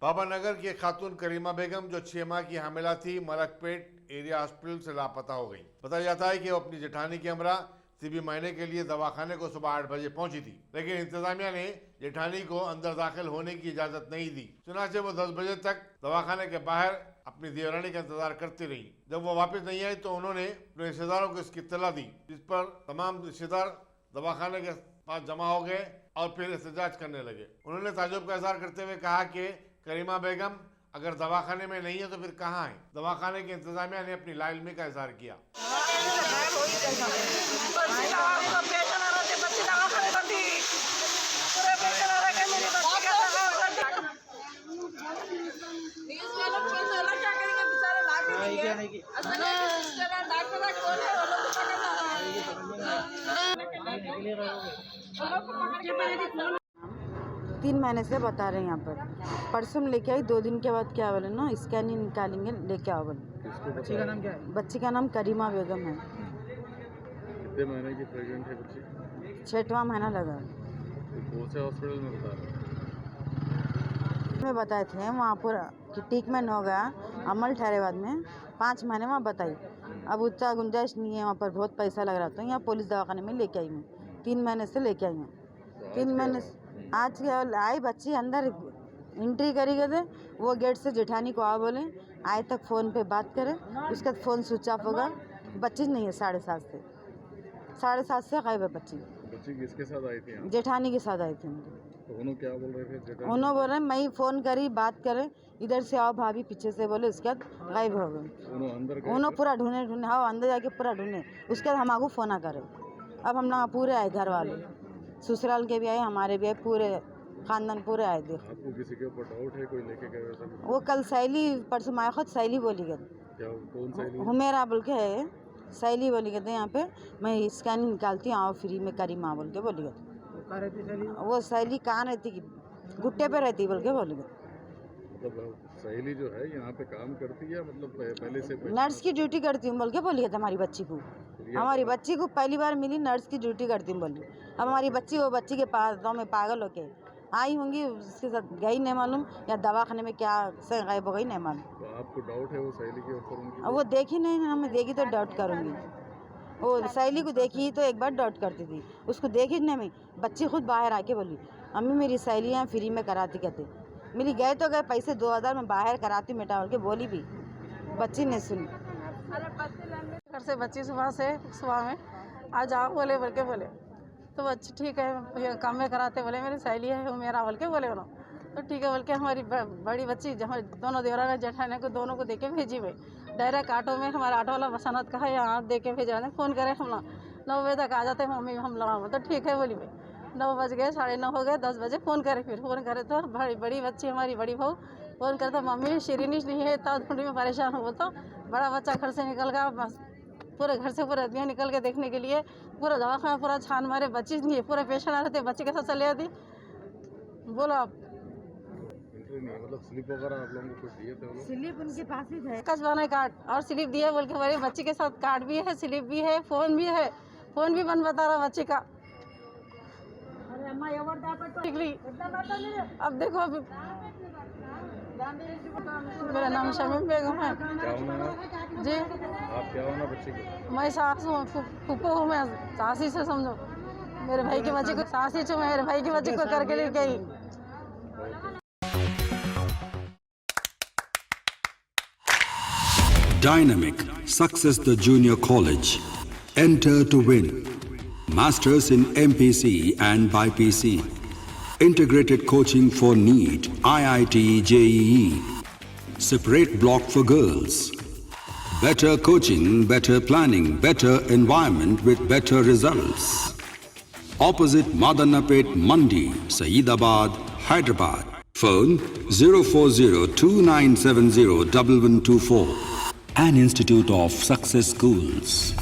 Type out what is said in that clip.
बाबानगर की एक खातून करीमा बेगम जो 6 माह की हामिला थी, मलकपेट एरिया हॉस्पिटल से लापता हो गई। बताया जाता है कि वो अपनी जेठानी की हमरा सीबी मायने के लिए दवाखाने को सुबह 8 बजे पहुंची थी, लेकिन इंतजामिया ने जेठानी को अंदर दाखिल होने की इजाजत नहीं दी। चुनाचे वो 10 बजे तक दवाखाने के बाहर अपनी देवरानी का इंतजार करती रही। जब वो वापस नहीं आई तो उन्होंने अपने रिश्तेदारों को इसकी इत्तला दी, जिस पर तमाम रिश्तेदार दवाखाने के पास जमा हो गए और फिर एहतजाज करने लगे। उन्होंने ताज्जुब का इजहार करते हुए कहा कि करीमा बेगम अगर दवाखाने में नहीं है तो फिर कहाँ है। दवाखाने की इंतजामिया ने अपनी लाइलमी का इजहार किया। 3 महीने से बता रहे हैं यहाँ पर। परसों में लेके आई, 2 दिन के बाद क्या बोले ना स्कैनिंग निकालेंगे, लेके आओ बोले। बच्ची का नाम क्या है? बच्ची का नाम करीमा बेगम है। कितने महीने की प्रेग्नेंट है बच्ची? 6वां महीना लगा। कौन से हॉस्पिटल में बता रहे में बताए थे वहाँ पर कि ट्रीटमेंट हो गया अमल हैदराबाद में, 5 महीने वहाँ बताई। अब उतना गुंजाइश नहीं है, वहाँ पर बहुत पैसा लग रहा था। यहाँ पुलिस दवाखाने में लेके आई मैं, 3 महीने से लेके आई मैं। 3 महीने आज आई बच्ची अंदर एंट्री करी गए थे, वो गेट से जेठानी को आ बोले, आए तक फ़ोन पे बात करें, उसका फ़ोन स्विच ऑफ होगा। बच्ची नहीं है 7:30 से, 7:30 से गायब है बच्ची। बच्ची किसके साथ आई थी? जेठानी के साथ आई थी। तो उन्होंने क्या बोल रहे थे? उन्होंने बोल रहे मैं फ़ोन करी, बात करे, इधर से आओ भाभी, पीछे से बोले, उसके बाद गायब हो गए। उन्होंने पूरा ढूंढे हाँ अंदर जाके पूरा ढूंढे, उसके बाद हमारे फ़ोन आ करे। अब हम ना पूरे आए, घर वाले ससुराल के भी आए, हमारे भी आए, पूरे खानदान पूरे आए थे। आपको किसी के ऊपर डाउट है? कोई लेके गए वैसा? वो कल सैली परसों माया खुद सैली बोली गई। क्या कौन सैली? हुमेरा बोल के है, सैली बोली गई थे यहाँ पे, मैं स्कैनिंग निकालती हूँ, आओ फ्री में करीमा बोल के बोली गई। वो सैली कहाँ रहती, गुट्टे पे रहती बोल के बोली गई। मतलब सहेली जो है यहाँ पे काम करती है, मतलब पहले से नर्स की ड्यूटी करती हूँ बोल के बोली गई हमारी बच्ची को। हमारी बच्ची को पहली बार मिली, नर्स की ड्यूटी करती हूँ बोली। अब हमारी बच्ची वो बच्ची के पास में पागल होके आई होंगी, उसके साथ गई नहीं मालूम, या दवाखाने में क्या से गायब हो गई नहीं मालूम। तो आपको डाउट है वो सहेली के ऊपर उनकी? वो देखी नहीं, हमें देखी तो डाउट करूँगी। वो सहेली को देखी तो एक बार डाउट करती थी, उसको देखी नहीं। मैं बच्ची खुद बाहर आके बोली, अम्मी मेरी सहेलियाँ फ्री में कराती कहते, मिली गए तो गए, पैसे 2000 में बाहर कराती मेटा बोल के बोली भी, बच्ची ने सुनी। घर से बच्ची सुबह में आ जाओ बोले बोल के बोले, तो बच्ची ठीक है काम में कराते बोले, मेरी सहेली है वो मेरा बोल के बोले उन्होंने। तो ठीक है बोल के हमारी बड़ी बच्ची जहाँ दोनों देवरा जेठानी को दोनों को दे के भेजी भाई, डायरेक्ट ऑटो में। हमारा ऑटो वाला बसनत कहा यहाँ दे के भेजा, फ़ोन करे हम लोग 9 बजे तक आ जाते हैं मम्मी हम लोग। तो ठीक है बोली भाई, 9 बज गए, 9:30 हो गए, 10 बजे फ़ोन करे। फिर फ़ोन करे तो बड़ी बच्ची हमारी बड़ी बहू फ़ोन करे तो मम्मी शिरीनी नहीं है, तो ढूंढी में परेशान हो। तो बड़ा बच्चा घर से निकल गया, बस पूरे घर से पूरे आदमी निकल के देखने के लिए पूरा दवाखाना पूरा छान मारे, बच्ची नहीं है, पूरे पेशेंट आ रहे थे, बच्ची के साथ चले आती। बोलो आप मतलब स्लिप वगैरह आप लोगों को कुछ दिए थे? स्लिप उनके पास ही है, कसवाना कार्ड और स्लिप दिए बोल के हमारी बच्ची के साथ कार्ड भी है, स्लिप भी है, फ़ोन भी है, फ़ोन भी बंद बता रहा बच्ची का। अब देखो अभी मेरा नाम शमीम बेगम है। क्या होना जी आप क्या होना बच्चे को? मैं सास हूँ, फूफो हूँ, मैं सासी से समझो। मेरे भाई की बच्ची को सासी चो, मेरे भाई की बच्ची को करके लेके आई। Dynamic Success the Junior College. Enter to win. Masters in MPC and BPC. Integrated coaching for NEET, IIT, JEE. Separate block for girls. Better coaching, better planning, better environment with better results. Opposite Malakpet Mandi, Hyderabad, Hyderabad. Phone 04029701124. An Institute of Success Schools.